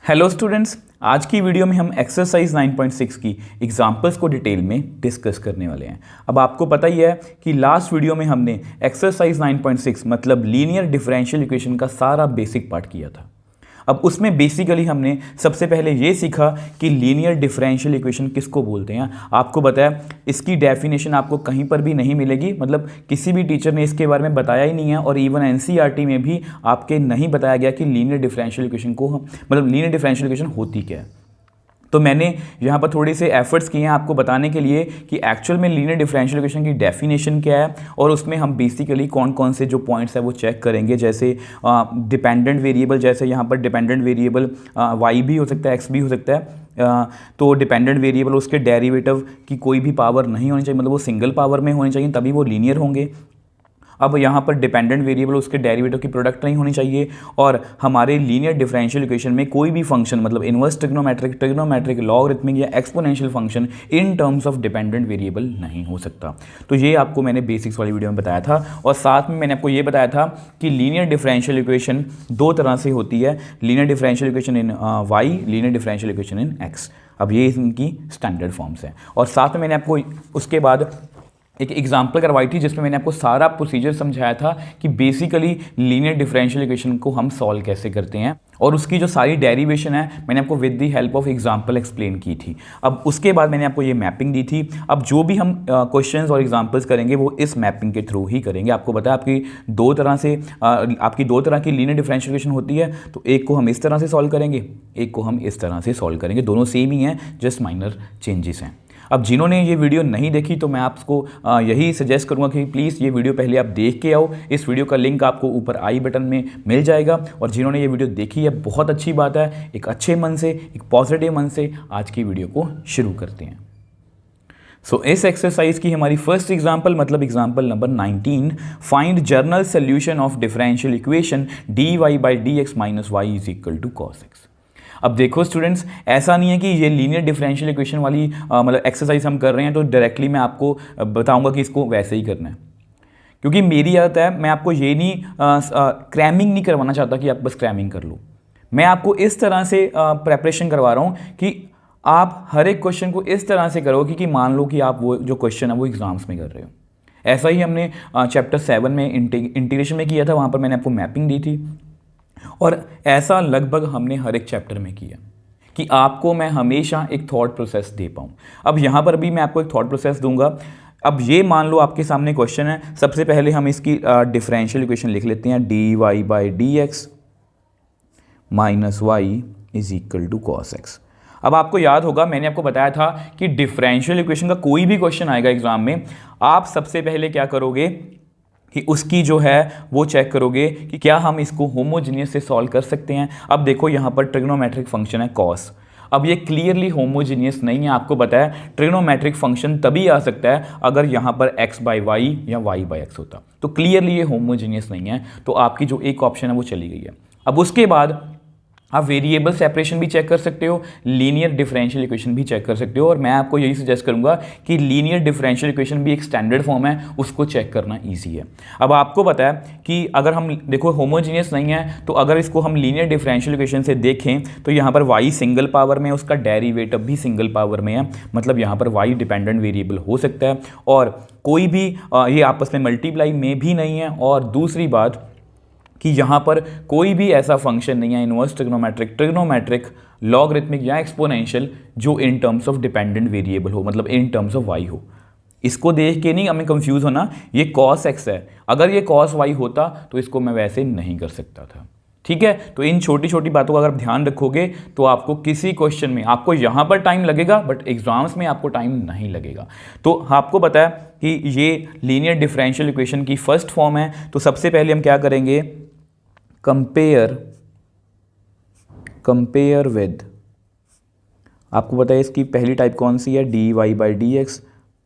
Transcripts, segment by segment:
Hello students, आज की video में हम एक्सरसाइज 9.6 की एग्जाम्पल्स को डिटेल में डिस्कस करने वाले हैं। अब आपको पता ही है कि लास्ट वीडियो में हमने एक्सरसाइज 9.6 मतलब लीनियर डिफरेंशियल इक्वेशन का सारा बेसिक पार्ट किया था। अब उसमें बेसिकली हमने सबसे पहले ये सीखा कि लीनियर डिफरेंशियल इक्वेशन किसको बोलते हैं। आपको बताया इसकी डेफिनेशन आपको कहीं पर भी नहीं मिलेगी, मतलब किसी भी टीचर ने इसके बारे में बताया ही नहीं है और इवन एनसीईआरटी में भी आपके नहीं बताया गया कि लीनियर डिफरेंशियल इक्वेशन को मतलब लीनियर डिफरेंशियल इक्वेशन होती क्या है। तो मैंने यहाँ पर थोड़े से एफर्ट्स किए हैं आपको बताने के लिए कि एक्चुअल में लीनियर डिफरेंशियल इक्वेशन की डेफिनेशन क्या है और उसमें हम बेसिकली कौन कौन से जो पॉइंट्स है वो चेक करेंगे। जैसे डिपेंडेंट वेरिएबल, जैसे यहाँ पर डिपेंडेंट वेरिएबल वाई भी हो सकता है, एक्स भी हो सकता है। तो डिपेंडेंट वेरिएबल उसके डेरिवेटिव की कोई भी पावर नहीं होनी चाहिए, मतलब वो सिंगल पावर में होनी चाहिए, तभी वो लीनियर होंगे। अब यहाँ पर डिपेंडेंट वेरिएबल उसके डेरिवेटिव की प्रोडक्ट नहीं होनी चाहिए और हमारे लीनियर डिफरेंशियल इक्वेशन में कोई भी फंक्शन मतलब इनवर्स ट्रिग्नोमेट्रिक लॉगरिथमिक या exponential function in terms of dependent variable नहीं हो सकता। तो ये आपको मैंने बेसिक्स वाली वीडियो में बताया था और साथ में मैंने आपको ये बताया था कि लीनियर डिफरेंशियल इक्वेशन दो तरह से होती है, linear differential equation in y, linear differential equation in x. अब ये इनकी स्टैंडर्ड फॉर्म्स हैं और साथ में मैंने आपको उसके बाद एक एग्जाम्पल करवाई थी जिसमें मैंने आपको सारा प्रोसीजर समझाया था कि बेसिकली लीनियर डिफरेंशियल इक्वेशन को हम सॉल्व कैसे करते हैं और उसकी जो सारी डेरिवेशन है मैंने आपको with the help of example explain की थी। अब उसके बाद मैंने आपको ये मैपिंग दी थी। अब जो भी हम क्वेश्चंस और एग्जाम्पल्स करेंगे वो इस मैपिंग के थ्रू ही करेंगे। आपको पता है आपकी दो तरह की लीनियर डिफरेंशियल इक्वेशन होती है, तो एक को हम इस तरह से सॉल्व करेंगे, एक को हम इस तरह से सॉल्व करेंगे। दोनों सेम ही हैं, जस्ट माइनर चेंजेस हैं। अब जिन्होंने ये वीडियो नहीं देखी तो मैं आपको यही सजेस्ट करूंगा कि प्लीज़ ये वीडियो पहले आप देख के आओ। इस वीडियो का लिंक आपको ऊपर आई बटन में मिल जाएगा और जिन्होंने ये वीडियो देखी है बहुत अच्छी बात है। एक अच्छे मन से, एक पॉजिटिव मन से आज की वीडियो को शुरू करते हैं। सो इस एक्सरसाइज की हमारी फर्स्ट एग्जाम्पल मतलब example number 19, find general solution of differential equation dy by dx minus y is equal to cos x। अब देखो स्टूडेंट्स, ऐसा नहीं है कि ये लीनियर डिफरेंशियल इक्वेशन वाली मतलब एक्सरसाइज हम कर रहे हैं तो डायरेक्टली मैं आपको बताऊंगा कि इसको वैसे ही करना है, क्योंकि मेरी आदत है मैं आपको ये नहीं क्रैमिंग नहीं करवाना चाहता कि आप बस क्रैमिंग कर लो। मैं आपको इस तरह से प्रेपरेशन करवा रहा हूँ कि आप हर एक क्वेश्चन को इस तरह से करोगे कि मान लो कि आप वो जो क्वेश्चन है वो एग्जाम्स में कर रहे हो। ऐसा ही हमने चैप्टर 7 में इंटीग्रेशन में किया था, वहाँ पर मैंने आपको मैपिंग दी थी और ऐसा लगभग हमने हर एक चैप्टर में किया कि आपको मैं हमेशा एक थॉट प्रोसेस दे पाऊँ। अब यहाँ पर भी मैं आपको एक थॉट प्रोसेस दूंगा। अब ये मान लो आपके सामने क्वेश्चन है, सबसे पहले हम इसकी डिफरेंशियल इक्वेशन लिख लेते हैं, dy by dx minus y is equal to cos x। अब आपको याद होगा मैंने आपको बताया था कि डिफरेंशियल इक्वेशन का कोई भी क्वेश्चन आएगा एग्जाम में, आप सबसे पहले क्या करोगे कि उसकी जो है वो चेक करोगे कि क्या हम इसको होमोजीनियस से सॉल्व कर सकते हैं। अब देखो यहाँ पर ट्रिग्नोमेट्रिक फंक्शन है cos, अब ये क्लियरली होमोजीनियस नहीं है। आपको पता है ट्रिग्नोमेट्रिक फंक्शन तभी आ सकता है अगर यहाँ पर x बाई वाई या y बाई एक्स होता, तो क्लियरली ये होमोजीनियस नहीं है, तो आपकी जो एक ऑप्शन है वो चली गई है। अब उसके बाद आप वेरिएबल सेपरेशन भी चेक कर सकते हो, लीनियर डिफरेंशियल इक्वेशन भी चेक कर सकते हो और मैं आपको यही सजेस्ट करूंगा कि लीनियर डिफरेंशियल इक्वेशन भी एक स्टैंडर्ड फॉर्म है, उसको चेक करना इजी है। अब आपको पता है कि अगर हम देखो होमोजीनियस नहीं है, तो अगर इसको हम लीनियर डिफरेंशियल इक्वेशन से देखें तो यहाँ पर y सिंगल पावर में, उसका डेरिवेटिव भी सिंगल पावर में है, मतलब यहाँ पर y डिपेंडेंट वेरिएबल हो सकता है और कोई भी ये आपस में मल्टीप्लाई में भी नहीं है। और दूसरी बात कि यहाँ पर कोई भी ऐसा फंक्शन नहीं है इनवर्स ट्रिग्नोमेट्रिक लॉगरिथमिक या एक्सपोनेंशियल जो in terms of dependent variable हो, मतलब इन टर्म्स ऑफ y हो। इसको देख के नहीं हमें कंफ्यूज होना, ये cos x है, अगर ये cos y होता तो इसको मैं वैसे नहीं कर सकता था। ठीक है, तो इन छोटी छोटी बातों का अगर ध्यान रखोगे तो आपको किसी क्वेश्चन में आपको यहाँ पर टाइम लगेगा बट एग्जाम्स में आपको टाइम नहीं लगेगा। तो आपको पता है कि ये लीनियर डिफरेंशियल इक्वेशन की फर्स्ट फॉर्म है, तो सबसे पहले हम क्या करेंगे, कंपेयर विद, आपको पता है इसकी पहली टाइप कौन सी है, dy by dx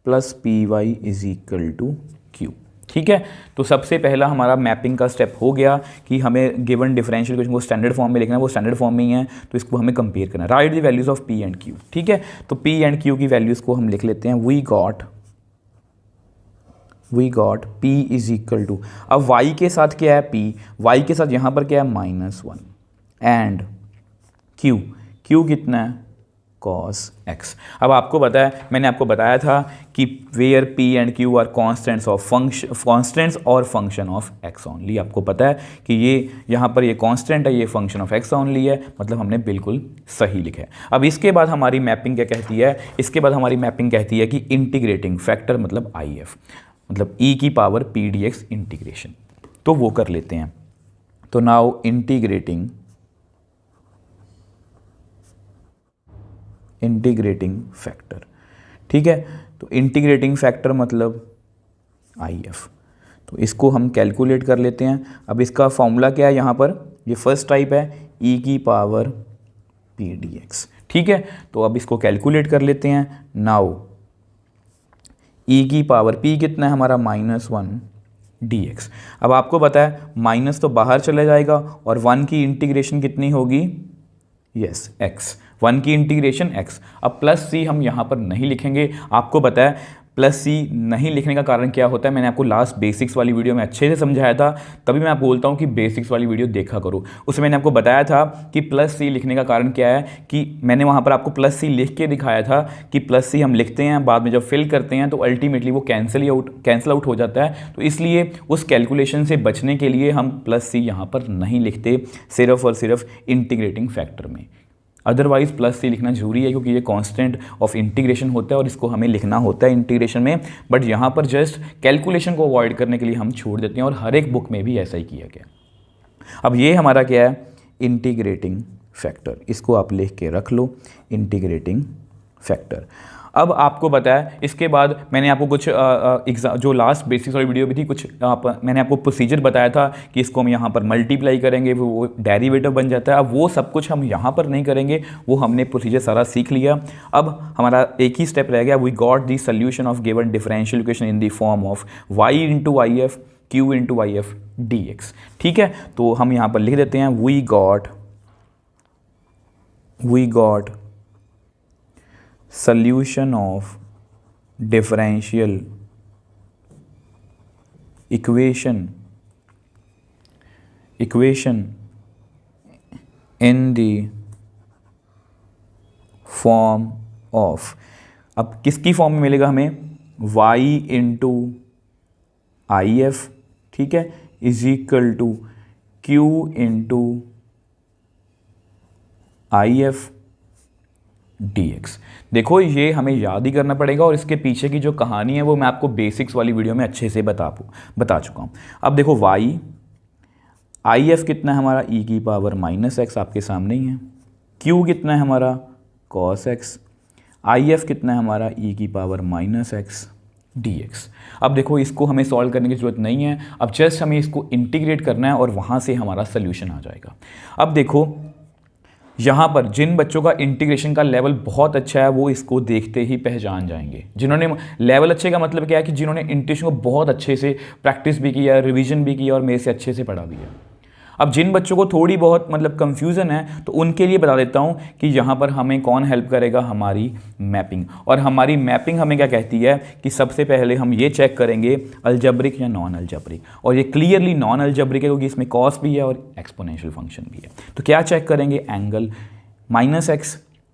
plus p y is equal to q. ठीक है, तो सबसे पहला हमारा मैपिंग का स्टेप हो गया कि हमें गिवन डिफरेंशियल इक्वेशन को स्टैंडर्ड फॉर्म में लिखना है, वो स्टैंडर्ड फॉर्म में ही है, तो इसको हमें कंपेयर करना है। Right the values of p and q. ठीक है, तो पी एंड क्यू की वैल्यूज को हम लिख लेते हैं, we got p is equal to, अब y के साथ क्या है p, y के साथ यहाँ पर क्या है -1 एंड क्यू, क्यू कितना है cos x। अब आपको पता है, मैंने आपको बताया था कि where p and q are constants और फंक्शन ऑफ x ओनली। आपको पता है कि ये यहाँ पर ये कांस्टेंट है, ये फंक्शन ऑफ x ओनली है, मतलब हमने बिल्कुल सही लिखा है। अब इसके बाद हमारी मैपिंग क्या कहती है, इसके बाद हमारी मैपिंग कहती है कि इंटीग्रेटिंग फैक्टर मतलब IF, मतलब e की पावर p dx इंटीग्रेशन, तो वो कर लेते हैं। तो नाउ इंटीग्रेटिंग फैक्टर, ठीक है। तो इंटीग्रेटिंग फैक्टर मतलब IF, तो इसको हम कैलकुलेट कर लेते हैं। अब इसका फॉर्मूला क्या है, यहाँ पर ये फर्स्ट टाइप है e की पावर p dx, ठीक है। तो अब इसको कैलकुलेट कर लेते हैं। नाउ e की पावर p कितना है हमारा -1 dx। अब आपको पता है माइनस तो बाहर चले जाएगा और 1 की इंटीग्रेशन कितनी होगी, यस x, 1 की इंटीग्रेशन x। अब प्लस c हम यहाँ पर नहीं लिखेंगे। आपको पता है प्लस c नहीं लिखने का कारण क्या होता है, मैंने आपको लास्ट बेसिक्स वाली वीडियो में अच्छे से समझाया था, तभी मैं आपको बोलता हूँ कि बेसिक्स वाली वीडियो देखा करो। उसमें मैंने आपको बताया था कि प्लस c लिखने का कारण क्या है, कि मैंने वहाँ पर आपको प्लस c लिख के दिखाया था कि प्लस c हम लिखते हैं, बाद में जब फिल करते हैं तो अल्टीमेटली वो कैंसिल आउट हो जाता है। तो इसलिए उस कैलकुलेशन से बचने के लिए हम प्लस c यहाँ पर नहीं लिखते, सिर्फ और सिर्फ इंटीग्रेटिंग फैक्टर में। अदरवाइज प्लस c लिखना जरूरी है, क्योंकि ये कांस्टेंट ऑफ इंटीग्रेशन होता है और इसको हमें लिखना होता है इंटीग्रेशन में, बट यहाँ पर जस्ट कैलकुलेशन को अवॉइड करने के लिए हम छोड़ देते हैं, और हर एक बुक में भी ऐसा ही किया गया। अब ये हमारा क्या है, इंटीग्रेटिंग फैक्टर, इसको आप लिख के रख लो, इंटीग्रेटिंग फैक्टर। अब आपको पता है इसके बाद मैंने आपको कुछ जो लास्ट बेसिक्स वाली वीडियो भी थी, कुछ मैंने आपको प्रोसीजर बताया था कि इसको हम यहाँ पर मल्टीप्लाई करेंगे, वो डेरिवेटिव बन जाता है। अब वो सब कुछ हम यहाँ पर नहीं करेंगे, वो हमने प्रोसीजर सारा सीख लिया। अब हमारा एक ही स्टेप रह गया, we got the solution of given differential equation in the form of y into IF q into IF dx, ठीक है। तो हम यहाँ पर लिख देते हैं we got solution of differential equation in the form of, अब किसकी फॉर्म में मिलेगा हमें, y इंटू IF, ठीक है, is equal to q into IF dx। देखो ये हमें याद ही करना पड़ेगा, और इसके पीछे की जो कहानी है वो मैं आपको बेसिक्स वाली वीडियो में अच्छे से बता चुका हूँ। अब देखो IF कितना है हमारा, e की पावर -x, आपके सामने ही है। q कितना है हमारा cos x, IF कितना है हमारा e की पावर -x dx। अब देखो इसको हमें सॉल्व करने की ज़रूरत नहीं है, अब जस्ट हमें इसको इंटीग्रेट करना है और वहाँ से हमारा सोल्यूशन आ जाएगा। अब देखो यहाँ पर जिन बच्चों का इंटीग्रेशन का लेवल बहुत अच्छा है वो इसको देखते ही पहचान जाएंगे। जिन्होंने लेवल अच्छे का मतलब क्या है, कि जिन्होंने इंटीग्रेशन को बहुत अच्छे से प्रैक्टिस भी किया, रिवीजन भी किया और मेरे से अच्छे से पढ़ा भी है। अब जिन बच्चों को थोड़ी बहुत मतलब कंफ्यूजन है, तो उनके लिए बता देता हूँ कि यहाँ पर हमें कौन हेल्प करेगा, हमारी मैपिंग। और हमारी मैपिंग हमें क्या कहती है कि सबसे पहले हम ये चेक करेंगे अलजेब्रिक या नॉन अलजेब्रिक, और ये क्लियरली नॉन अलजेब्रिक है क्योंकि इसमें कॉस भी है और एक्सपोनेंशियल फंक्शन भी है। तो क्या चेक करेंगे, एंगल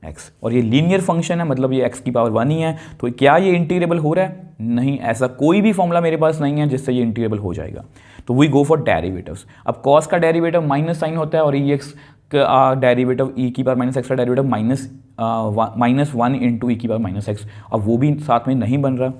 -x, और ये लीनियर फंक्शन है, मतलब ये x की पावर 1 ही है। तो क्या ये इंटीग्रेबल हो रहा है, नहीं, ऐसा कोई भी फॉर्मूला मेरे पास नहीं है जिससे ये इंटीग्रेबल हो जाएगा। तो वी गो फॉर डेरिवेटिव्स। अब कॉस का डेरिवेटिव माइनस साइन होता है, और e x का डेरिवेटिव e की पावर -x का डेरिवेटिव -1 इंटू e की पावर -x, अब वो भी साथ में नहीं बन रहा।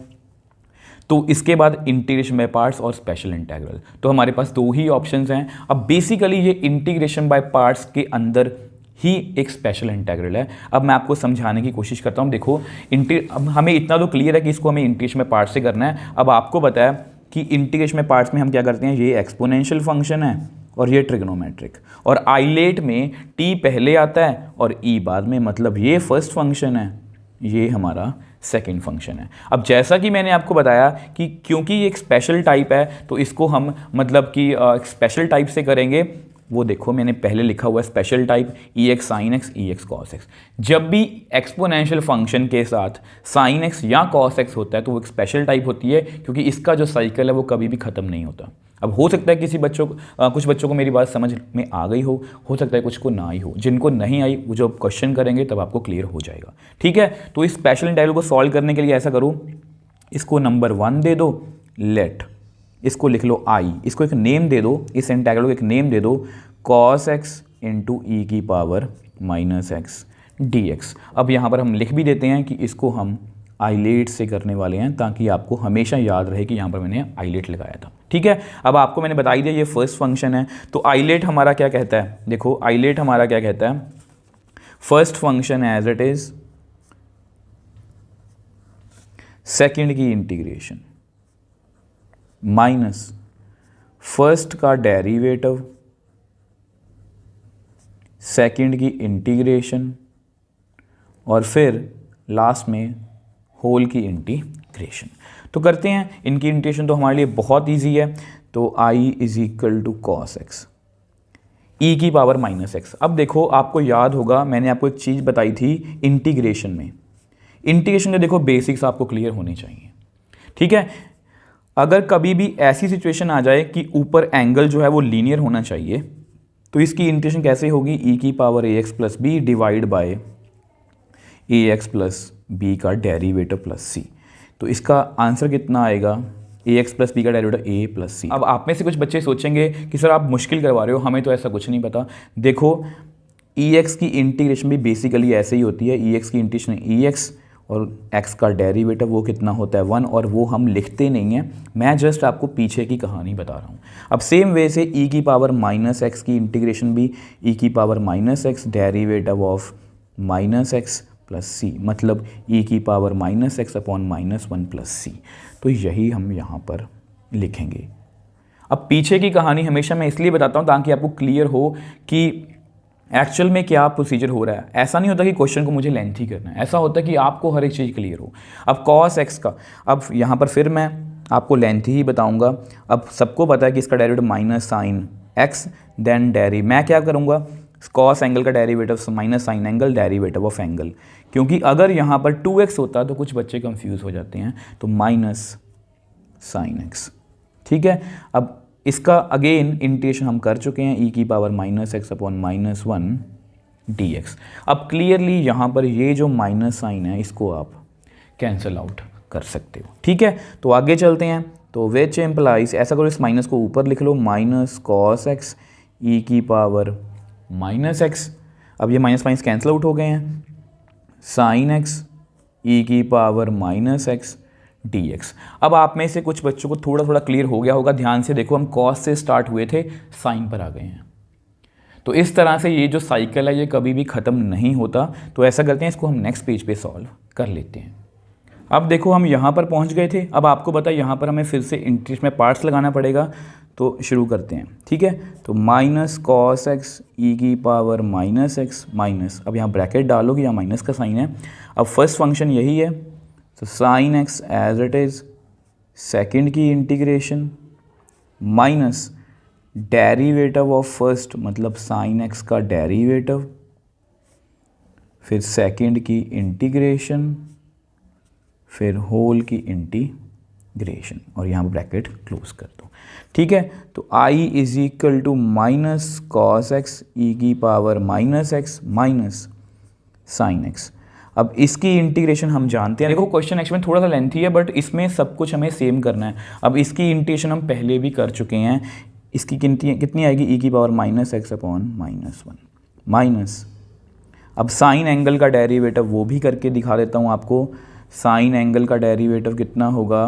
तो इसके बाद इंटीग्रेशन बाय पार्ट्स और स्पेशल इंटीग्रल, तो हमारे पास दो ही ऑप्शंस हैं। अब बेसिकली ये इंटीग्रेशन बाय पार्ट्स के अंदर ही एक स्पेशल इंटीग्रल है। अब मैं आपको समझाने की कोशिश करता हूँ। देखो अब हमें इतना तो क्लियर है कि इसको हमें इंटीग्रेशन बाय पार्ट्स से करना है। अब आपको पता है कि इंटीग्रेशन बाय पार्ट्स में हम क्या करते हैं, ये एक्सपोनेंशियल फंक्शन है और ये ट्रिग्नोमेट्रिक, और आइलेट में t पहले आता है और e बाद में, मतलब ये फर्स्ट फंक्शन है, ये हमारा सेकंड फंक्शन है। अब जैसा कि मैंने आपको बताया कि क्योंकि ये एक स्पेशल टाइप है तो इसको हम मतलब कि स्पेशल टाइप से करेंगे। वो देखो मैंने पहले लिखा हुआ है special type ex sin x ex cos x। जब भी एक्सपोनेंशियल फंक्शन के साथ sin x या cos x होता है तो वो एक स्पेशल टाइप होती है, क्योंकि इसका जो साइकिल है वो कभी भी ख़त्म नहीं होता। अब हो सकता है किसी कुछ बच्चों को मेरी बात समझ में आ गई हो सकता है कुछ को ना आई हो। जिनको नहीं आई वो जब क्वेश्चन करेंगे तब आपको क्लियर हो जाएगा। ठीक है, तो इस स्पेशल इंटीग्रल को सॉल्व करने के लिए ऐसा करो, इसको नंबर 1 दे दो, लेट इसको लिख लो आई, इसको एक नेम दे दो, इस इंटीग्रल को एक नेम दे दो cos x इंटू ई की power minus x D x. अब यहाँ पर हम लिख भी देते हैं कि इसको हम आइलेट से करने वाले हैं ताकि आपको हमेशा याद रहे कि यहाँ पर मैंने आइलेट लगाया था। ठीक है, अब आपको मैंने बता ही दिया ये फर्स्ट फंक्शन है। तो आइलेट हमारा क्या कहता है, देखो आइलेट हमारा क्या कहता है, first function as it is second की इंटीग्रेशन माइनस फर्स्ट का डेरिवेटिव सेकंड की इंटीग्रेशन और फिर लास्ट में होल की इंटीग्रेशन। तो करते हैं, इनकी इंटीग्रेशन तो हमारे लिए बहुत इजी है। तो i is equal to cos x e की पावर माइनस एक्स। अब देखो आपको याद होगा मैंने आपको एक चीज़ बताई थी इंटीग्रेशन में, इंटीग्रेशन के देखो बेसिक्स आपको क्लियर होने चाहिए। ठीक है, अगर कभी भी ऐसी सिचुएशन आ जाए कि ऊपर एंगल जो है वो लीनियर होना चाहिए तो इसकी इंटीग्रेशन कैसे होगी, ई की power a x plus b divide by a x plus b का डेरिवेटिव प्लस सी। तो इसका आंसर कितना आएगा, ए एक्स प्लस बी का डेरिवेटिव ए प्लस सी। अब आप में से कुछ बच्चे सोचेंगे कि सर आप मुश्किल करवा रहे हो, हमें तो ऐसा कुछ नहीं पता। देखो ई एक्स की इंटीग्रेशन भी बेसिकली ऐसे ही होती है, ई एक्स की इंटीग्रेशन ई एक्स और एक्स का डेरिवेटिव वो कितना होता है 1, और वो हम लिखते नहीं हैं, मैं जस्ट आपको पीछे की कहानी बता रहा हूँ। अब सेम वे से ई की पावर माइनस एक्स की इंटीग्रेशन भी ई की power minus x derivative of minus x plus c, मतलब ई की power minus x upon minus 1 plus c. तो यही हम यहाँ पर लिखेंगे। अब पीछे की कहानी हमेशा मैं इसलिए बताता हूँ ताकि आपको क्लियर हो कि एक्चुअल में क्या प्रोसीजर हो रहा है। ऐसा नहीं होता कि क्वेश्चन को मुझे लेंथी करना है, ऐसा होता है कि आपको हर एक चीज़ क्लियर हो। अब कॉस एक्स का, अब यहाँ पर फिर मैं आपको लेंथी ही बताऊँगा। अब सबको पता है कि इसका derivative minus sine x then डेरी, मैं क्या करूँगा, कॉस एंगल का derivative minus sine angle derivative of angle, क्योंकि अगर यहाँ पर 2x होता तो कुछ बच्चे कंफ्यूज हो जाते हैं, तो माइनस साइन एक्स। ठीक है, अब इसका अगेन इंटीग्रेशन हम कर चुके हैं, ई की power minus x upon minus 1 D x. अब क्लियरली यहाँ पर ये जो माइनस साइन है इसको आप कैंसिल आउट कर सकते हो। ठीक है, तो आगे चलते हैं। तो विच एम्प्लाइज, ऐसा करो इस माइनस को ऊपर लिख लो, माइनस कॉस एक्स ई की पावर माइनस एक्स। अब ये माइनस माइनस कैंसिल आउट हो गए हैं, साइन एक्स ई की power minus x D x. अब आप में से कुछ बच्चों को थोड़ा थोड़ा क्लियर हो गया होगा, ध्यान से देखो, हम कॉस से स्टार्ट हुए थे, साइन पर आ गए हैं। तो इस तरह से ये जो साइकिल है ये कभी भी ख़त्म नहीं होता। तो ऐसा करते हैं, इसको हम नेक्स्ट पेज पे सॉल्व कर लेते हैं। अब देखो हम यहाँ पर पहुँच गए थे। अब आपको पता है यहाँ पर हमें फिर से इंटीग्रेशन में पार्ट्स लगाना पड़ेगा, तो शुरू करते हैं। ठीक है, तो माइनस कॉस एक्स ई की पावर माइनस एक्स माइनस, अब यहाँ ब्रैकेट डालोगे, यहाँ माइनस का साइन है। अब फर्स्ट फंक्शन यही है, तो sine x as it is, second की integration minus derivative of first, मतलब साइन एक्स का डेरिवेटिव, फिर सेकंड की इंटीग्रेशन, फिर होल की इंटीग्रेशन, और यहाँ ब्रैकेट क्लोज कर दो। ठीक है, तो i is equal to minus cos x e की power minus x minus sine x. अब इसकी इंटीग्रेशन हम जानते हैं, देखो क्वेश्चन एक्चुअली थोड़ा सा लेंथी है बट इसमें सब कुछ हमें सेम करना है। अब इसकी इंटीग्रेशन हम पहले भी कर चुके हैं, इसकी कितनी आएगी, ई की power minus x upon minus 1 minus, अब साइन एंगल का डेरिवेटिव वो भी करके दिखा देता हूँ आपको। साइन एंगल का डेरिवेटिव कितना होगा,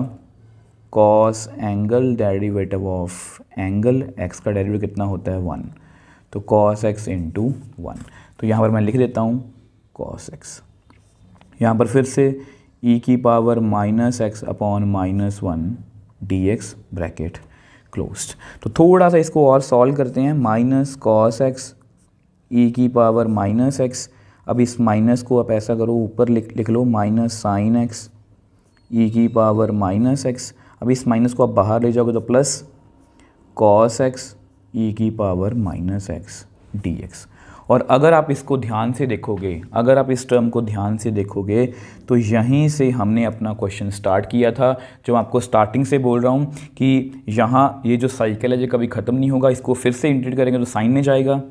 cos angle derivative of angle, x का डेरिवेटिव कितना होता है 1, तो कॉस एक्स इंटू 1। तो यहाँ पर मैं लिख देता हूँ कॉस एक्स, यहाँ पर फिर से ई की power minus x upon minus 1 D x bracket closed. तो थोड़ा सा इसको और सॉल्व करते हैं, माइनस कॉस एक्स ई की पावर माइनस एक्स। अब इस माइनस को आप ऐसा करो, ऊपर लिख लो माइनस साइन एक्स ई की पावर माइनस एक्स। अब इस माइनस को आप बाहर ले जाओगे तो प्लस कॉस एक्स ई की power minus x D x. और अगर आप इसको ध्यान से देखोगे, अगर आप इस टर्म को ध्यान से देखोगे तो यहीं से हमने अपना क्वेश्चन स्टार्ट किया था। जो मैं आपको स्टार्टिंग से बोल रहा हूँ कि यहाँ ये जो साइकिल है ये कभी ख़त्म नहीं होगा, इसको फिर से इंटीग्रेट करेंगे तो साइन में जाएगा,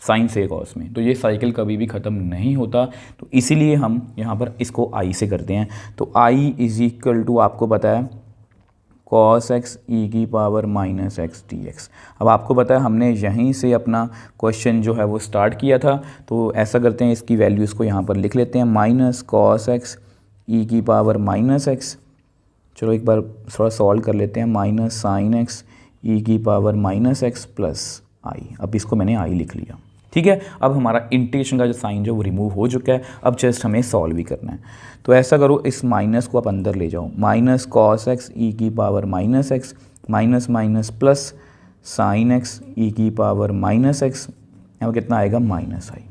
साइन से कॉस में, तो ये साइकिल कभी भी ख़त्म नहीं होता। तो इसीलिए हम यहाँ पर इसको आई से करते हैं। तो आई इज इक्वल टू आपको पता है cos x e की power minus x D x. अब आपको पता है हमने यहीं से अपना क्वेश्चन जो है वो स्टार्ट किया था। तो ऐसा करते हैं, इसकी वैल्यूज़ को यहाँ पर लिख लेते हैं, माइनस cos x e की पावर माइनस एक्स। चलो एक बार थोड़ा सॉल्व कर लेते हैं, माइनस साइन x e की पावर माइनस एक्स प्लस आई। अब इसको मैंने आई लिख लिया, ठीक है। अब हमारा इंटीग्रेशन का जो साइन जो वो रिमूव हो चुका है, अब जस्ट हमें सॉल्व भी करना है। तो ऐसा करो, इस माइनस को आप अंदर ले जाओ, माइनस cos x e की power minus x minus minus plus sine x e की पावर माइनस एक्स, यहाँ कितना आएगा माइनस आई,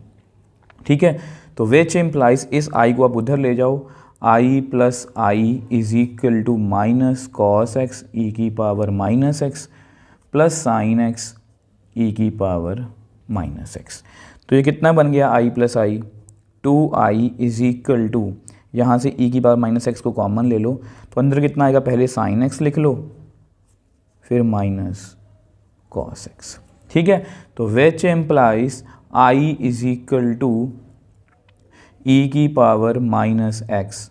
ठीक है। तो विच इम्प्लाइज, इस आई को आप उधर ले जाओ, i plus i is equal to minus cos x e की power minus x plus sine x e की पावर माइनस एक्स। तो ये कितना बन गया, i plus i, 2i is equal to, यहाँ से e की पावर माइनस एक्स को कॉमन ले लो, तो अंदर कितना आएगा, पहले साइन एक्स लिख लो फिर माइनस कॉस एक्स, ठीक है। तो which implies i is equal to e की power minus x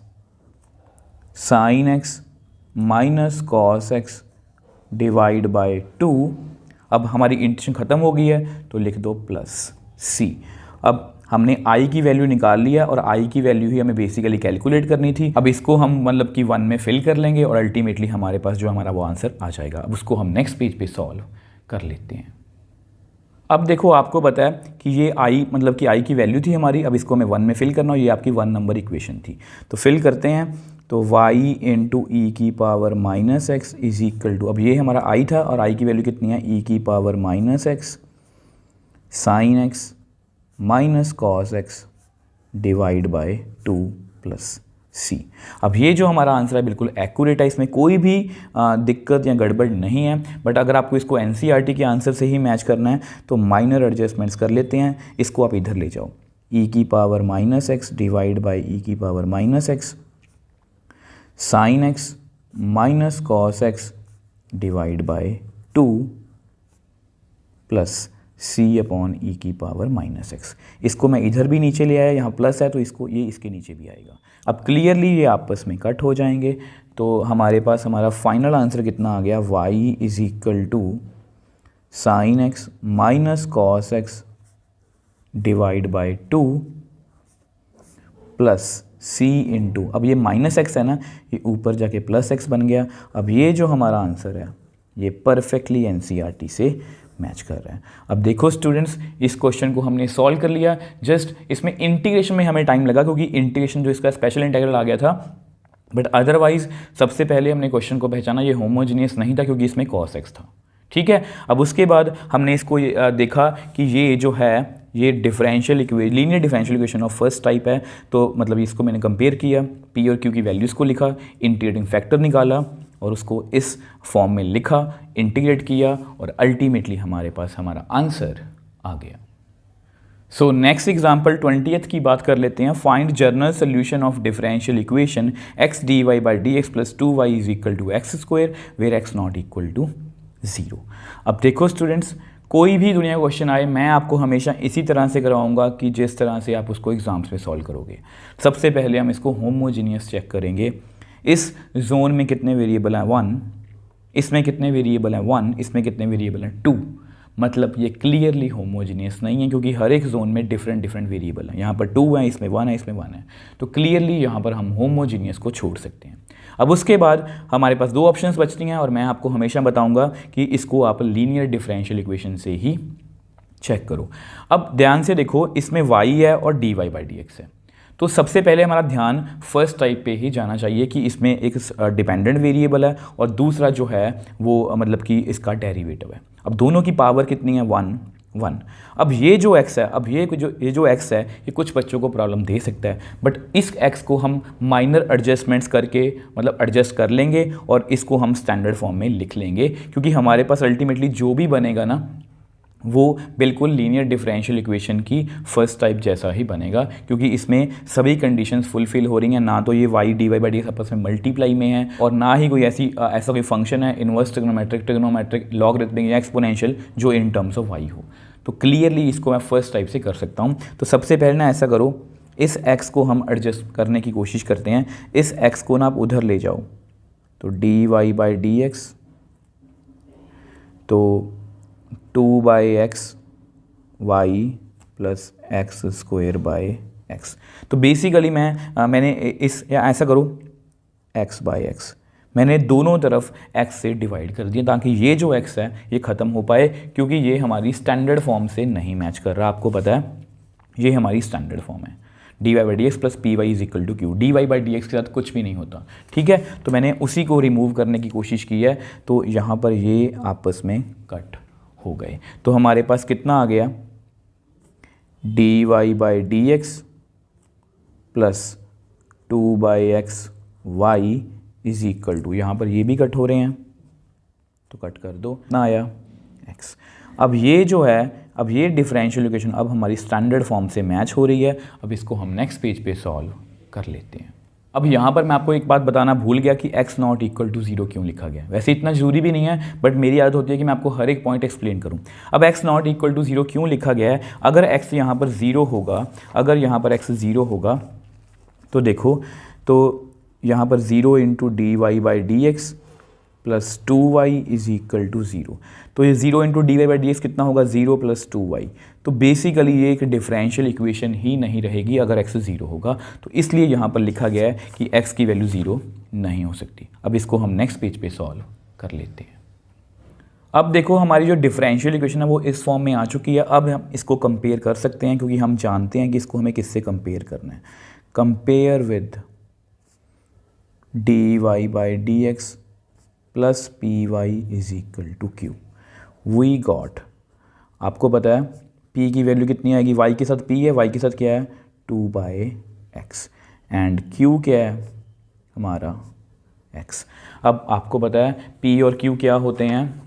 sine x minus cos x divide by 2। अब हमारी इंटीग्रेशन ख़त्म हो गई है तो लिख दो प्लस सी। अब हमने i की वैल्यू निकाल लिया और i की वैल्यू ही हमें बेसिकली कैलकुलेट करनी थी। अब इसको हम मतलब कि 1 में फिल कर लेंगे और अल्टीमेटली हमारे पास जो हमारा वो आंसर आ जाएगा। अब उसको हम नेक्स्ट पेज पे सॉल्व कर लेते हैं। अब देखो आपको पता है कि ये i मतलब कि i की वैल्यू थी हमारी, अब इसको हमें 1 में फिल करना और ये आपकी 1 नंबर इक्वेशन थी। तो फिल करते हैं, तो y इंटू ई की power minus x is equal to, अब ये हमारा i था और i की वैल्यू कितनी है, e की power minus x sine x minus cos x divide by 2 plus c. अब ये जो हमारा आंसर है बिल्कुल एक्यूरेट है, इसमें कोई भी दिक्कत या गड़बड़ नहीं है। बट अगर आपको इसको एनसीईआरटी के आंसर से ही मैच करना है तो माइनर एडजस्टमेंट्स कर लेते हैं। इसको आप इधर ले जाओ, e की power minus x divide by e की power minus x sine x minus cos x divide by 2 plus c upon e की पावर माइनस एक्स। इसको मैं इधर भी नीचे ले आया, यहाँ प्लस है तो इसको ये इसके नीचे भी आएगा। अब क्लियरली ये आपस में कट हो जाएंगे। तो हमारे पास हमारा फाइनल आंसर कितना आ गया, y is equal to sine x minus cos x divide by 2 plus c into, अब ये माइनस एक्स है ना, ये ऊपर जाके प्लस एक्स बन गया। अब ये जो हमारा आंसर है ये परफेक्टली एनसीईआरटी से मैच कर रहा है। अब देखो स्टूडेंट्स, इस क्वेश्चन को हमने सॉल्व कर लिया। जस्ट इसमें इंटीग्रेशन में हमें टाइम लगा क्योंकि इंटीग्रेशन जो इसका स्पेशल इंटीग्रल आ गया था, बट अदरवाइज सबसे पहले हमने क्वेश्चन को पहचाना ये होमोजीनियस नहीं था क्योंकि इसमें cos x था, ठीक है। अब उसके बाद हमने इसको देखा कि ये जो है ये differential equation, linear differential equation of first type है। तो मतलब इसको मैंने कंपेयर किया, p और q की वैल्यूज़ को लिखा, इंटीग्रेटिंग फैक्टर निकाला और उसको इस फॉर्म में लिखा, इंटीग्रेट किया और अल्टीमेटली हमारे पास हमारा आंसर आ गया। सो नेक्स्ट एग्जाम्पल 20th की बात कर लेते हैं। Find general solution of differential equation x dy by d x plus 2y is equal to x square where x not equal to 0। अब देखो स्टूडेंट्स, कोई भी दुनिया का क्वेश्चन आए मैं आपको हमेशा इसी तरह से कराऊंगा कि जिस तरह से आप उसको एग्जाम्स में सॉल्व करोगे। सबसे पहले हम इसको होमोजीनियस चेक करेंगे। इस जोन में कितने वेरिएबल हैं 1, इसमें कितने वेरिएबल हैं 1, इसमें कितने वेरिएबल हैं 2। मतलब ये क्लियरली होमोजीनियस नहीं है क्योंकि हर एक जोन में डिफरेंट डिफरेंट वेरिएबल हैं। यहाँ पर 2 है, इसमें 1 है, इसमें 1 है। तो क्लियरली यहाँ पर हम होमोजीनियस को छोड़ सकते हैं। अब उसके बाद हमारे पास 2 ऑप्शंस बचती हैं और मैं आपको हमेशा बताऊंगा कि इसको आप लीनियर डिफरेंशियल इक्वेशन से ही चेक करो। अब ध्यान से देखो, इसमें y है और dy बाई डी एक्स है। तो सबसे पहले हमारा ध्यान फर्स्ट टाइप पे ही जाना चाहिए कि इसमें एक डिपेंडेंट वेरिएबल है और दूसरा जो है वो मतलब कि इसका डेरिवेटिव है। अब दोनों की पावर कितनी है 1। अब ये जो x है, अब ये जो x है ये कुछ बच्चों को प्रॉब्लम दे सकता है, बट इस x को हम माइनर एडजस्टमेंट्स करके मतलब एडजस्ट कर लेंगे और इसको हम स्टैंडर्ड फॉर्म में लिख लेंगे क्योंकि हमारे पास अल्टीमेटली जो भी बनेगा ना वो बिल्कुल लीनियर डिफरेंशियल इक्वेशन की फर्स्ट टाइप जैसा ही बनेगा, क्योंकि इसमें सभी कंडीशंस फुलफिल हो रही हैं। ना तो ये y dy बाई डी आपस में मल्टीप्लाई में है, और ना ही कोई ऐसा कोई फंक्शन है इनवर्स ट्रिग्नोमेट्रिक लॉगरिथमिक या एक्सपोनेंशियल जो इन टर्म्स ऑफ y हो। तो क्लियरली इसको मैं फर्स्ट टाइप से कर सकता हूँ। तो सबसे पहले ना ऐसा करो, इस x को हम एडजस्ट करने की कोशिश करते हैं। इस x को ना आप उधर ले जाओ, तो dy बाई डी एक्स, तो 2/x y plus x square by x. तो बेसिकली मैंने इस या ऐसा करो x/x, मैंने दोनों तरफ x से डिवाइड कर दिया ताकि ये जो x है ये ख़त्म हो पाए, क्योंकि ये हमारी स्टैंडर्ड फॉर्म से नहीं मैच कर रहा। आपको पता है ये हमारी स्टैंडर्ड फॉर्म है, dy by d x plus p y is equal to q. dy by d x के साथ कुछ भी नहीं होता, ठीक है। तो मैंने उसी को रिमूव करने की कोशिश की है, तो यहाँ पर ये आपस में कट हो गए। तो हमारे पास कितना आ गया, dy by d x plus 2/x y is equal to, यहाँ पर ये भी कट हो रहे हैं तो कट कर दो, ना आया x। अब ये जो है, अब ये डिफरेंशियल इक्वेशन अब हमारी स्टैंडर्ड फॉर्म से मैच हो रही है। अब इसको हम नेक्स्ट पेज पे सॉल्व कर लेते हैं। अब यहाँ पर मैं आपको एक बात बताना भूल गया कि x नॉट इक्वल टू 0 क्यों लिखा गया। वैसे इतना ज़रूरी भी नहीं है, बट मेरी आदत होती है कि मैं आपको हर एक पॉइंट एक्सप्लेन करूँ। अब x नॉट इक्वल टू 0 क्यों लिखा गया है? अगर x यहाँ पर 0 होगा, अगर यहाँ पर x 0 होगा तो देखो, तो यहाँ पर 0 into d y by d x plus 2y is equal to 0। तो ये 0 into d y by d x कितना होगा, 0 प्लस 2y। तो बेसिकली ये एक डिफरेंशियल इक्वेशन ही नहीं रहेगी अगर x 0 होगा। तो इसलिए यहाँ पर लिखा गया है कि x की वैल्यू 0 नहीं हो सकती। अब इसको हम नेक्स्ट पेज पे सॉल्व कर लेते हैं। अब देखो हमारी जो डिफरेंशियल इक्वेशन है वो इस फॉर्म में आ चुकी है। अब हम इसको कंपेयर कर सकते हैं, क्योंकि हम जानते हैं कि इसको हमें किससे कंपेयर करना है। Compare with dy by d x plus p y is equal to q. We got, आपको पता है p की वैल्यू कितनी आएगी, y के साथ p है, y के साथ क्या है 2/x, एंड q क्या है हमारा x। अब आपको पता है p और q क्या होते हैं,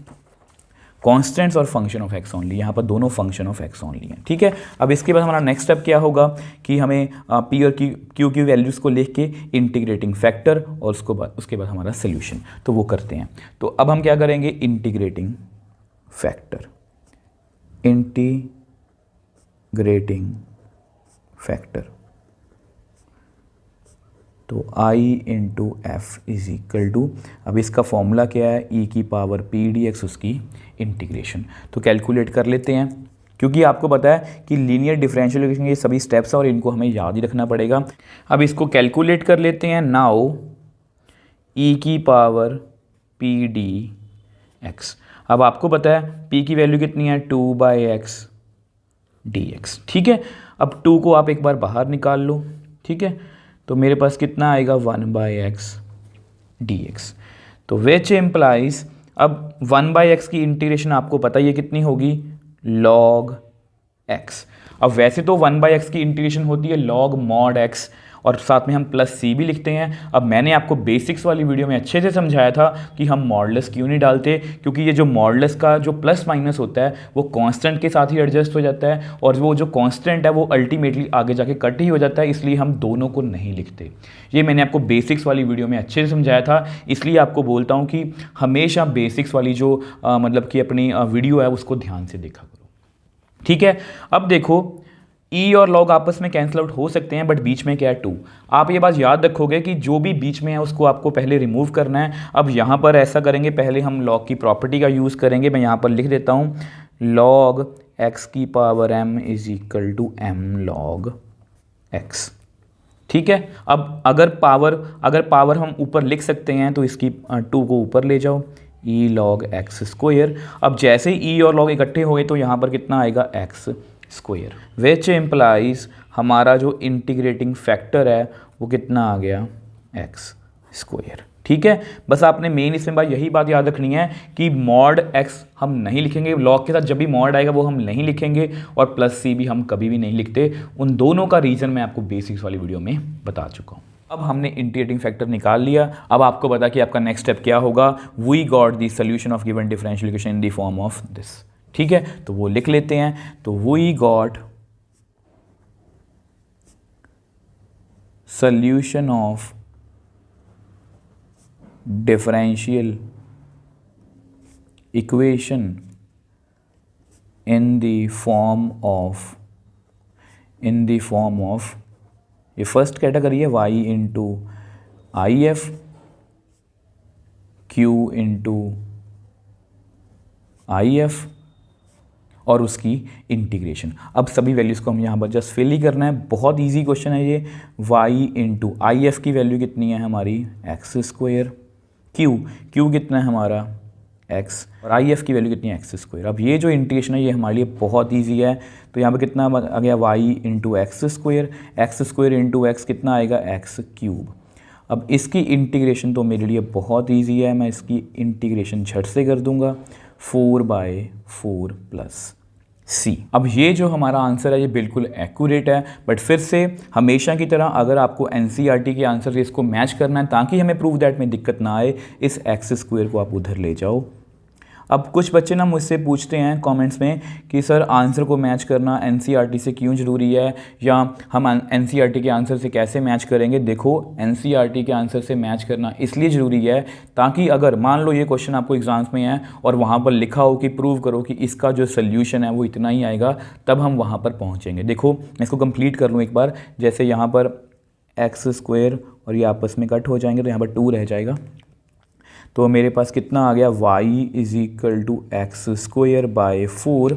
कॉन्स्टेंट्स और फंक्शन ऑफ x ओनली। यहाँ पर दोनों फंक्शन ऑफ x ओनली हैं, ठीक है। अब इसके बाद हमारा नेक्स्ट स्टेप क्या होगा कि हमें p और q की वैल्यूज़ को लेके के इंटीग्रेटिंग फैक्टर और उसके बाद हमारा सोल्यूशन, तो वो करते हैं। तो अब हम क्या करेंगे, इंटीग्रेटिंग फैक्टर, इंटीग्रेटिंग फैक्टर, तो i into f is equal to, अब इसका फॉर्मूला क्या है, e की पावर पी डी एक्स, उसकी इंटीग्रेशन। तो कैलकुलेट कर लेते हैं, क्योंकि आपको पता है कि लीनियर डिफरेंशियल इक्वेशन के सभी स्टेप्स हैं और इनको हमें याद ही रखना पड़ेगा। अब इसको कैलकुलेट कर लेते हैं। नाउ e की पावर पी डी एक्स, अब आपको पता है p की वैल्यू कितनी है 2/x dx, ठीक है। अब 2 को आप एक बार बाहर निकाल लो, ठीक है। तो मेरे पास कितना आएगा 1/x dx। तो विच इम्प्लाइज, अब 1/x की इंटीग्रेशन आपको पता ही है कितनी होगी, log x। अब वैसे तो 1/x की इंटीग्रेशन होती है log mod x, और साथ में हम प्लस c भी लिखते हैं। अब मैंने आपको बेसिक्स वाली वीडियो में अच्छे से समझाया था कि हम मॉडुलस क्यों नहीं डालते, क्योंकि ये जो मॉडुलस का जो प्लस माइनस होता है वो कांस्टेंट के साथ ही एडजस्ट हो जाता है, और वो जो कांस्टेंट है वो अल्टीमेटली आगे जाके कट ही हो जाता है, इसलिए हम दोनों को नहीं लिखते। ये मैंने आपको बेसिक्स वाली वीडियो में अच्छे से समझाया था, इसलिए आपको बोलता हूँ कि हमेशा बेसिक्स वाली जो मतलब कि अपनी वीडियो है उसको ध्यान से देखा करो, ठीक है। अब देखो e और log आपस में कैंसिल आउट हो सकते हैं, बट बीच में क्या है 2। आप ये बात याद रखोगे कि जो भी बीच में है उसको आपको पहले रिमूव करना है। अब यहाँ पर ऐसा करेंगे, पहले हम log की प्रॉपर्टी का यूज़ करेंगे। मैं यहाँ पर लिख देता हूँ log x की power m is equal to m log x, ठीक है। अब अगर पावर हम ऊपर लिख सकते हैं तो इसकी 2 को ऊपर ले जाओ, e log x स्क्वायर। अब जैसे ही e और log इकट्ठे हो गए तो यहाँ पर कितना आएगा x स्क्वायर, विच इम्प्लाइज हमारा जो इंटीग्रेटिंग फैक्टर है वो कितना आ गया x स्क्वायर, ठीक है। बस आपने मेन इसमें यही बात याद रखनी है कि मॉड x हम नहीं लिखेंगे, log के साथ जब भी मॉड आएगा वो हम नहीं लिखेंगे, और प्लस c भी हम कभी भी नहीं लिखते। उन दोनों का रीज़न मैं आपको बेसिक्स वाली वीडियो में बता चुका हूँ। अब हमने इंटीग्रेटिंग फैक्टर निकाल लिया। अब आपको पता कि आपका नेक्स्ट स्टेप क्या होगा, we got the solution of given differential equation in the form of this, ठीक है, तो वो लिख लेते हैं। तो we got solution of differential equation in the form of ये फर्स्ट कैटेगरी है y into i f q into i f और उसकी इंटीग्रेशन। अब सभी वैल्यूज़ को हम यहाँ पर जस्ट फिल ही करना है, बहुत इजी क्वेश्चन है ये। y इंटू आई एफ की वैल्यू कितनी है हमारी एक्स स्क्वायर, क्यू कितना है हमारा x, और आई एफ की वैल्यू कितनी है एक्स स्क्वायर। अब ये जो इंटीग्रेशन है ये हमारे लिए बहुत ईजी है। तो यहाँ पर कितना आ गया y into x square into x कितना आएगा एक्स क्यूब। अब इसकी इंटीग्रेशन तो मेरे लिए बहुत ईजी है, मैं इसकी इंटीग्रेशन झट से कर दूंगा 4/4 प्लस c। अब ये जो हमारा आंसर है ये बिल्कुल एक्यूरेट है, बट फिर से हमेशा की तरह अगर आपको एनसीईआरटी के आंसर से इसको मैच करना है ताकि हमें प्रूव दैट में दिक्कत ना आए, इस एक्स स्क्वायर को आप उधर ले जाओ। अब कुछ बच्चे ना मुझसे पूछते हैं कमेंट्स में कि सर आंसर को मैच करना एनसीईआरटी से क्यों ज़रूरी है, या हम एनसीईआरटी के आंसर से कैसे मैच करेंगे। देखो, एनसीईआरटी के आंसर से मैच करना इसलिए ज़रूरी है ताकि अगर मान लो ये क्वेश्चन आपको एग्जाम्स में है और वहाँ पर लिखा हो कि प्रूव करो कि इसका जो सोल्यूशन है वो इतना ही आएगा, तब हम वहाँ पर पहुँचेंगे। देखो मैं इसको कंप्लीट कर लूँ एक बार। जैसे यहाँ पर एक्स स्क्वायर और ये आपस में कट हो जाएंगे तो यहाँ पर 2 रह जाएगा। तो मेरे पास कितना आ गया y is equal to x square by 4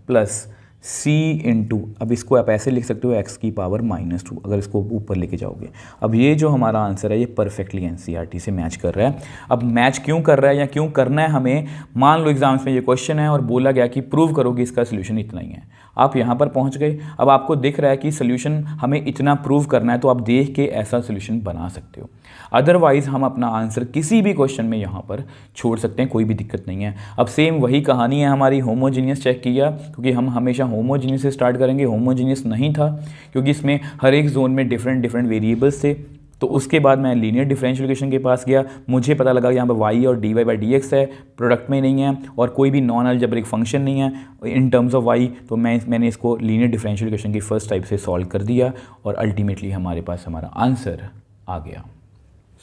plus c into, अब इसको आप ऐसे लिख सकते हो x की पावर -2 अगर इसको ऊपर लेके जाओगे। अब ये जो हमारा आंसर है ये परफेक्टली एनसीईआरटी से मैच कर रहा है। अब मैच क्यों कर रहा है या क्यों करना है हमें, मान लो एग्जाम्स में ये क्वेश्चन है और बोला गया कि प्रूव करो कि इसका सोल्यूशन इतना ही है, आप यहाँ पर पहुँच गए। अब आपको दिख रहा है कि सोल्यूशन हमें इतना प्रूव करना है, तो आप देख के ऐसा सोल्यूशन बना सकते हो। अदरवाइज़ हम अपना आंसर किसी भी क्वेश्चन में यहाँ पर छोड़ सकते हैं, कोई भी दिक्कत नहीं है। अब सेम वही कहानी है हमारी होमोजीनियस चेक किया, क्योंकि हम हमेशा होमोजीनियस से स्टार्ट करेंगे। होमोजीनियस नहीं था क्योंकि इसमें हर एक जोन में डिफरेंट वेरिएबल्स थे। तो उसके बाद मैं लीनियर डिफरेंशियल इक्वेशन के पास गया, मुझे पता लगा यहाँ पर y और dy/dx है, प्रोडक्ट में नहीं है और कोई भी नॉन अलजेब्रिक फंक्शन नहीं है इन टर्म्स ऑफ y। तो मैंने इसको लीनियर डिफरेंशियल इक्वेशन की फर्स्ट टाइप से सॉल्व कर दिया और अल्टीमेटली हमारे पास हमारा आंसर आ गया।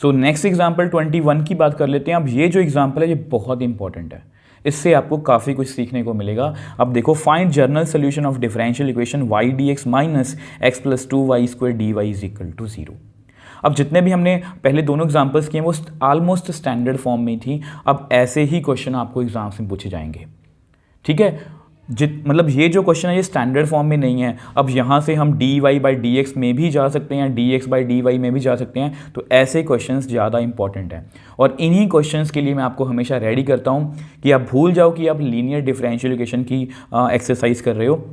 सो नेक्स्ट एग्जाम्पल 21 की बात कर लेते हैं। अब ये जो एग्जाम्पल है ये बहुत इंपॉर्टेंट है, इससे आपको काफ़ी कुछ सीखने को मिलेगा। अब देखो, find general solution of differential equation y dx minus x plus 2y² dy is equal to 0। अब जितने भी हमने पहले दोनों एग्जाम्पल्स किए वो ऑलमोस्ट स्टैंडर्ड फॉर्म में थी। अब ऐसे ही क्वेश्चन आपको एग्जाम्स में पूछे जाएंगे, ठीक है। मतलब ये जो क्वेश्चन है ये स्टैंडर्ड फॉर्म में नहीं है। अब यहाँ से हम dy/dx में भी जा सकते हैं, dx/dy में भी जा सकते हैं। तो ऐसे क्वेश्चंस ज़्यादा इंपॉर्टेंट हैं और इन्हीं क्वेश्चंस के लिए मैं आपको हमेशा रेडी करता हूँ कि आप भूल जाओ कि आप लीनियर डिफरेंशियल इक्वेशन की एक्सरसाइज कर रहे हो।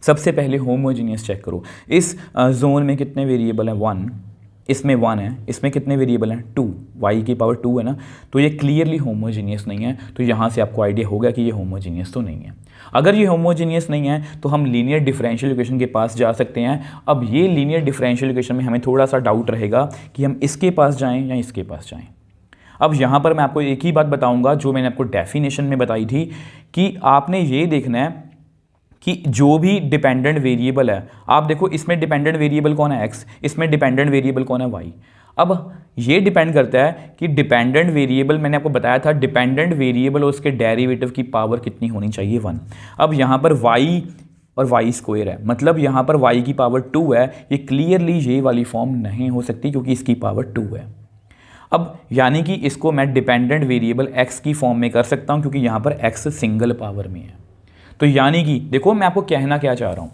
सबसे पहले होमोजीनियस चेक करो। इस जोन में कितने वेरिएबल हैं 1, इसमें 1 है, इसमें कितने वेरिएबल हैं 2, y की पावर 2 है ना। तो ये क्लियरली होमोजीनियस नहीं है। तो यहाँ से आपको आइडिया हो गया कि ये होमोजीनियस तो नहीं है। अगर ये होमोजीनियस नहीं है तो हम लीनियर डिफरेंशियल इक्वेशन के पास जा सकते हैं। अब ये लीनियर डिफरेंशियल इक्वेशन में हमें थोड़ा सा डाउट रहेगा कि हम इसके पास जाएं या इसके पास जाएं। अब यहाँ पर मैं आपको एक ही बात बताऊँगा जो मैंने आपको डेफिनेशन में बताई थी कि आपने ये देखना है कि जो भी डिपेंडेंट वेरिएबल है, आप देखो इसमें डिपेंडेंट वेरिएबल कौन है x, इसमें डिपेंडेंट वेरिएबल कौन है y। अब ये डिपेंड करता है कि डिपेंडेंट वेरिएबल, मैंने आपको बताया था डिपेंडेंट वेरिएबल और उसके डेरिवेटिव की पावर कितनी होनी चाहिए 1। अब यहाँ पर y और y² है, मतलब यहाँ पर y की पावर 2 है। ये क्लियरली ये वाली फॉर्म नहीं हो सकती क्योंकि इसकी पावर 2 है। अब यानी कि इसको मैं डिपेंडेंट वेरिएबल x की फॉर्म में कर सकता हूँ क्योंकि यहाँ पर x सिंगल पावर में है। तो यानी कि देखो मैं आपको कहना क्या चाह रहा हूँ,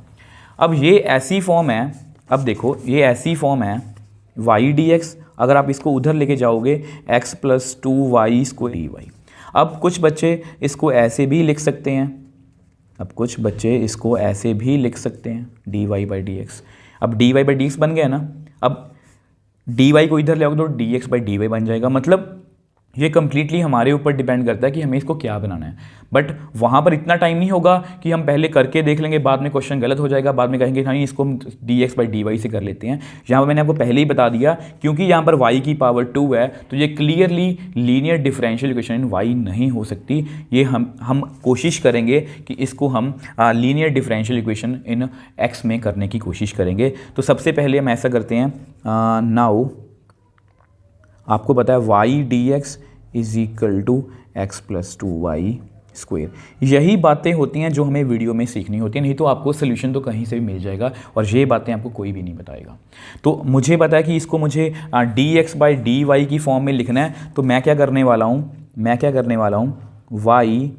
अब ये ऐसी फॉर्म है, अब देखो ये ऐसी फॉर्म है y dx, अगर आप इसको उधर लेके जाओगे x प्लस 2y² dy। अब कुछ बच्चे इसको ऐसे भी लिख सकते हैं, dy/dx। अब dy/dx बन गया ना। अब dy को इधर ले आओगे तो dx/dy बन जाएगा। मतलब ये कम्प्लीटली हमारे ऊपर डिपेंड करता है कि हमें इसको क्या बनाना है। बट वहाँ पर इतना टाइम नहीं होगा कि हम पहले करके देख लेंगे, बाद में क्वेश्चन गलत हो जाएगा, बाद में कहेंगे नहीं इसको हम dx/dy से कर लेते हैं। यहाँ पर मैंने आपको पहले ही बता दिया, क्योंकि यहाँ पर y की पावर 2 है तो ये क्लियरली लीनियर डिफरेंशियल इक्वेशन इन y नहीं हो सकती। ये हम कोशिश करेंगे कि इसको हम लीनियर डिफरेंशियल इक्वेशन इन x में करने की कोशिश करेंगे। तो सबसे पहले हम ऐसा करते हैं, नाउ आपको पता है y dx is equal to x plus 2y square. यही बातें होती हैं जो हमें वीडियो में सीखनी होती हैं, नहीं तो आपको सोल्यूशन तो कहीं से भी मिल जाएगा और ये बातें आपको कोई भी नहीं बताएगा। तो मुझे पता है कि इसको मुझे dx/dy की फॉर्म में लिखना है, तो मैं क्या करने वाला हूँ y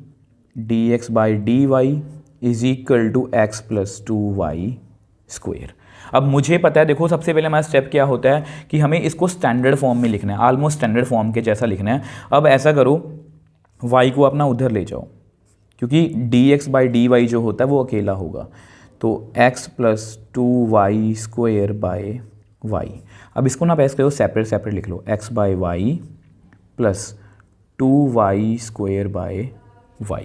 dx/dy is equal to x plus 2y square. अब मुझे पता है, देखो सबसे पहले हमारा स्टेप क्या होता है कि हमें इसको स्टैंडर्ड फॉर्म में लिखना है, ऑलमोस्ट स्टैंडर्ड फॉर्म के जैसा लिखना है। अब ऐसा करो, y को अपना उधर ले जाओ, क्योंकि dx/dy जो होता है वो अकेला होगा, तो x plus 2y square by y। अब इसको ना ऐसे करो, सेपरेट लिख लो, x by y plus 2y square by y।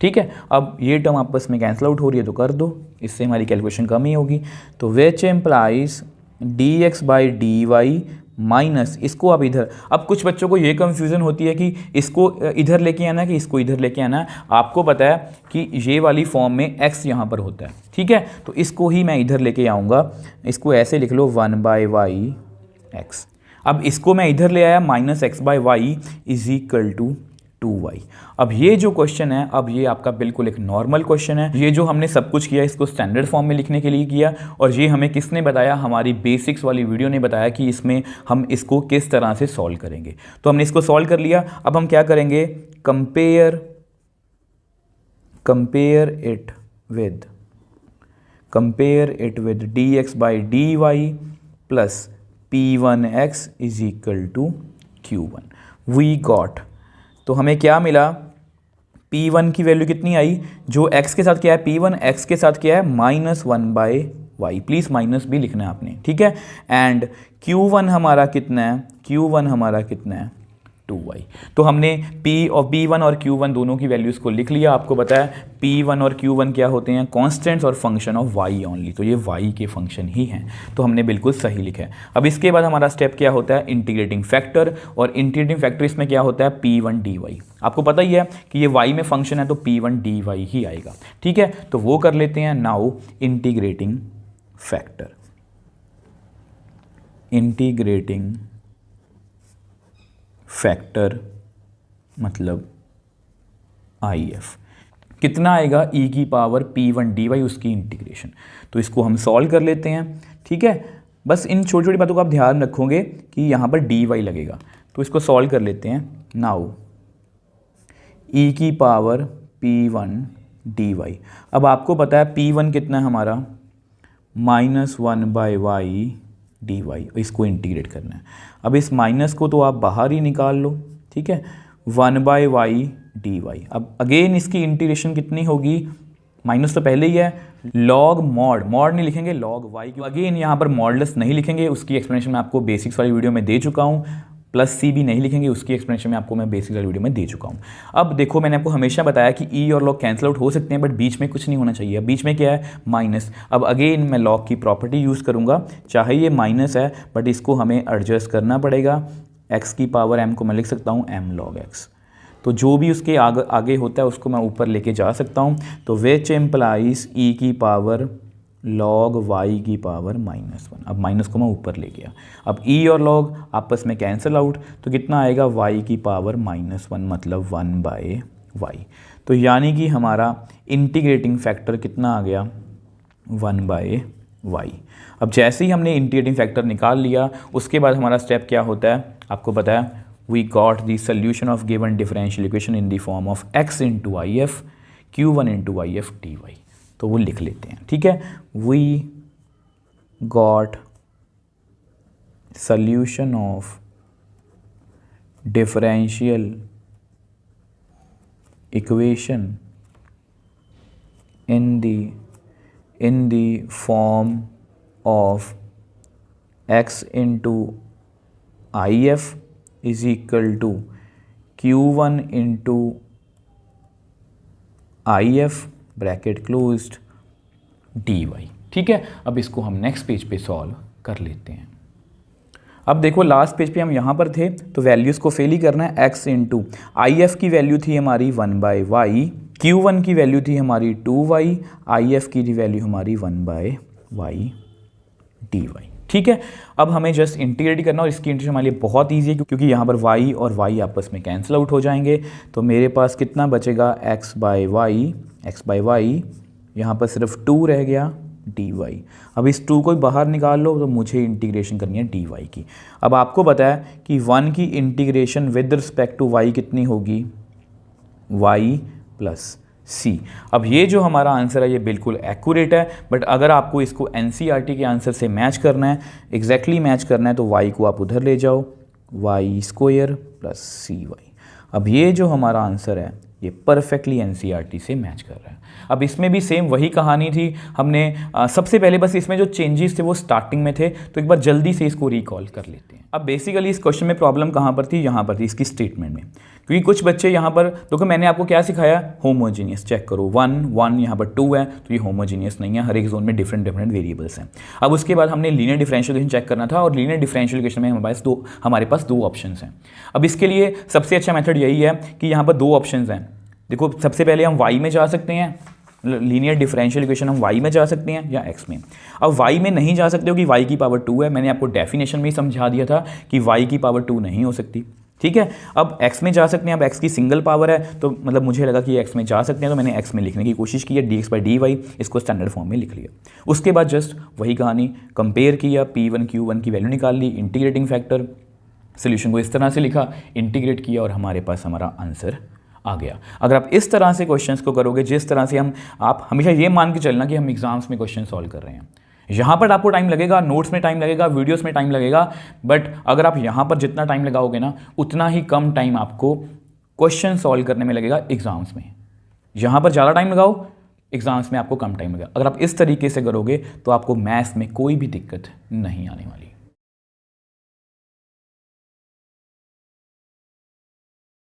ठीक है, अब ये टर्म आपस में कैंसिल आउट हो रही है तो कर दो, इससे हमारी कैलकुलेशन कम ही होगी। तो विच एम्प्लाइज dx/dy माइनस इसको अब इधर। अब कुछ बच्चों को ये कन्फ्यूज़न होती है कि इसको इधर लेके आना है कि इसको इधर लेके आना है। आपको पता है कि ये वाली फॉर्म में x यहाँ पर होता है, ठीक है, तो इसको ही मैं इधर लेके आऊँगा। इसको ऐसे लिख लो 1/y x। अब इसको मैं इधर ले आया, -x/y is equal to 2y। अब ये जो क्वेश्चन है, अब ये आपका बिल्कुल एक नॉर्मल क्वेश्चन है। ये जो हमने सब कुछ किया इसको स्टैंडर्ड फॉर्म में लिखने के लिए किया, और ये हमें किसने बताया, हमारी बेसिक्स वाली वीडियो ने बताया कि इसमें हम इसको किस तरह से सॉल्व करेंगे। तो हमने इसको सॉल्व कर लिया। अब हम क्या करेंगे, compare it with dx/dy plus p1x is equal to q1। We got, तो हमें क्या मिला, P1 की वैल्यू कितनी आई, जो x के साथ क्या है P1, x के साथ क्या है -1/y। प्लीज़ माइनस भी लिखना है आपने, ठीक है। एंड Q1 हमारा कितना है 2y। तो हमने P1 और Q1 दोनों की वैल्यूज़ को लिख लिया। आपको पता है P1 और Q1 क्या होते हैं, कॉन्स्टेंट्स और फंक्शन ऑफ y ओनली, तो ये y के फंक्शन ही हैं, तो हमने बिल्कुल सही लिखा है। अब इसके बाद हमारा स्टेप क्या होता है, इंटीग्रेटिंग फैक्टर, और इंटीग्रेटिंग फैक्टर इसमें क्या होता है P1 dy। आपको पता ही है कि ये y में फंक्शन है तो P1 dy ही आएगा, ठीक है, तो वो कर लेते हैं। नाउ इंटीग्रेटिंग फैक्टर मतलब IF कितना आएगा, e की पावर P1 dy उसकी इंटीग्रेशन। तो इसको हम सॉल्व कर लेते हैं, ठीक है। बस इन छोटी छोटी बातों को आप ध्यान रखोगे कि यहाँ पर dy लगेगा, तो इसको सॉल्व कर लेते हैं। नाउ e की पावर P1 dy। अब आपको पता है P1 कितना है हमारा, -1/y dy, इसको इंटीग्रेट करना है। अब इस माइनस को तो आप बाहर ही निकाल लो, ठीक है, 1/y dy। अब अगेन इसकी इंटीग्रेशन कितनी होगी, माइनस तो पहले ही है, लॉग मॉड नहीं लिखेंगे, लॉग y। अगेन यहाँ पर मॉडलेस नहीं लिखेंगे, उसकी एक्सप्लेनेशन मैं आपको बेसिक्स वाली वीडियो में दे चुका हूँ। +c भी नहीं लिखेंगे, उसकी एक्सप्लेनेशन में आपको मैं बेसिक वाली वीडियो में दे चुका हूँ। अब देखो, मैंने आपको हमेशा बताया कि e और लॉग कैंसिल आउट हो सकते हैं, बट बीच में कुछ नहीं होना चाहिए। बीच में क्या है, माइनस। अब अगेन मैं लॉग की प्रॉपर्टी यूज़ करूँगा, चाहे ये माइनस है बट इसको हमें एडजस्ट करना पड़ेगा। x की पावर m को मैं लिख सकता हूँ m log x, तो जो भी उसके आगे होता है उसको मैं ऊपर लेके जा सकता हूँ। तो विच एम्प्लाइज e की पावर log y की पावर -1। अब माइनस को मैं ऊपर ले गया। अब e और log आपस में कैंसिल आउट, तो कितना आएगा, y की पावर -1 मतलब 1/y। तो यानी कि हमारा इंटीग्रेटिंग फैक्टर कितना आ गया, 1/y। अब जैसे ही हमने इंटीग्रेटिंग फैक्टर निकाल लिया, उसके बाद हमारा स्टेप क्या होता है, आपको पता है, we got the solution of given differential equation in the form of x × IF Q1 × IF dy। तो वो लिख लेते हैं, ठीक है। We got solution of differential equation in the form of x × IF is equal to Q1 into IF bracket closed dy। ठीक है, अब इसको हम नेक्स्ट पेज पे सॉल्व कर लेते हैं। अब देखो लास्ट पेज पे हम यहाँ पर थे तो वैल्यूज़ को फेल ही करना है। x इंटू IF की वैल्यू थी हमारी 1/y, Q1 की वैल्यू थी हमारी 2y, IF की वैल्यू हमारी 1/y dy। ठीक है, अब हमें जस्ट इंटीग्रेट करना और इसकी इंटीग्रेशन हमारे लिए बहुत ईजी है क्योंकि यहाँ पर y और y आपस में कैंसिल आउट हो जाएंगे। तो मेरे पास कितना बचेगा x बाई वाई, यहाँ पर सिर्फ 2 रह गया dy। अब इस 2 को बाहर निकाल लो तो मुझे इंटीग्रेशन करनी है dy की। अब आपको पता है कि 1 की integration with respect to y कितनी होगी, y प्लस c। अब ये जो हमारा आंसर है ये बिल्कुल एक्यूरेट है, बट अगर आपको इसको NCERT के आंसर से मैच करना है, एग्जैक्टली मैच करना है, तो y को आप उधर ले जाओ, y² प्लस cy। अब ये जो हमारा आंसर है ये परफेक्टली NCERT से मैच कर रहा है। अब इसमें भी सेम वही कहानी थी। हमने सबसे पहले बस इसमें जो चेंजेस थे वो स्टार्टिंग में थे, तो एक बार जल्दी से इसको रिकॉल कर लेते हैं। अब बेसिकली इस क्वेश्चन में प्रॉब्लम कहाँ पर थी, यहाँ पर थी इसकी स्टेटमेंट में, क्योंकि कुछ बच्चे यहाँ पर देखो मैंने आपको क्या सिखाया, होमोजीनियस चेक करो, 1 यहाँ पर 2 है तो ये होमोजीनियस नहीं है, हर एक जोन में डिफरेंट वेरिएबल्स हैं। अब उसके बाद हमने लीनियर डिफरेंशियल इक्वेशन चेक करना था और लीनियर डिफरेंशियल इक्वेशन में हमारे पास दो ऑप्शंस हैं। अब इसके लिए सबसे अच्छा मेथड यही है कि यहाँ पर दो ऑप्शंस हैं। देखो सबसे पहले हम y में जा सकते हैं, लीनियर डिफरेंशियल इक्वेशन हम y में जा सकते हैं या x में। अब y में नहीं जा सकते हो कि y की पावर 2 है, मैंने आपको डेफिनेशन में ही समझा दिया था कि y की पावर 2 नहीं हो सकती। ठीक है, अब x में जा सकते हैं। अब x की सिंगल पावर है तो मतलब मुझे लगा कि x में जा सकते हैं, तो मैंने x में लिखने की कोशिश की है, dx/dy, इसको स्टैंडर्ड फॉर्म में लिख लिया। उसके बाद जस्ट वही कहानी, कंपेयर किया, P1 Q1 की वैल्यू निकाल ली, इंटीग्रेटिंग फैक्टर, सोल्यूशन को इस तरह से लिखा, इंटीग्रेट किया और हमारे पास हमारा आंसर आ गया। अगर आप इस तरह से क्वेश्चंस को करोगे, जिस तरह से आप हमेशा ये मान के चलना कि हम एग्जाम्स में क्वेश्चन सॉल्व कर रहे हैं, यहाँ पर आपको टाइम लगेगा, नोट्स में टाइम लगेगा, वीडियोस में टाइम लगेगा, बट अगर आप यहाँ पर जितना टाइम लगाओगे ना उतना ही कम टाइम आपको क्वेश्चन सॉल्व करने में लगेगा एग्जाम्स में। यहाँ पर ज़्यादा टाइम लगाओ, एग्जाम्स में आपको कम टाइम लगेगा। अगर आप इस तरीके से करोगे तो आपको मैथ्स में कोई भी दिक्कत नहीं आने वाली।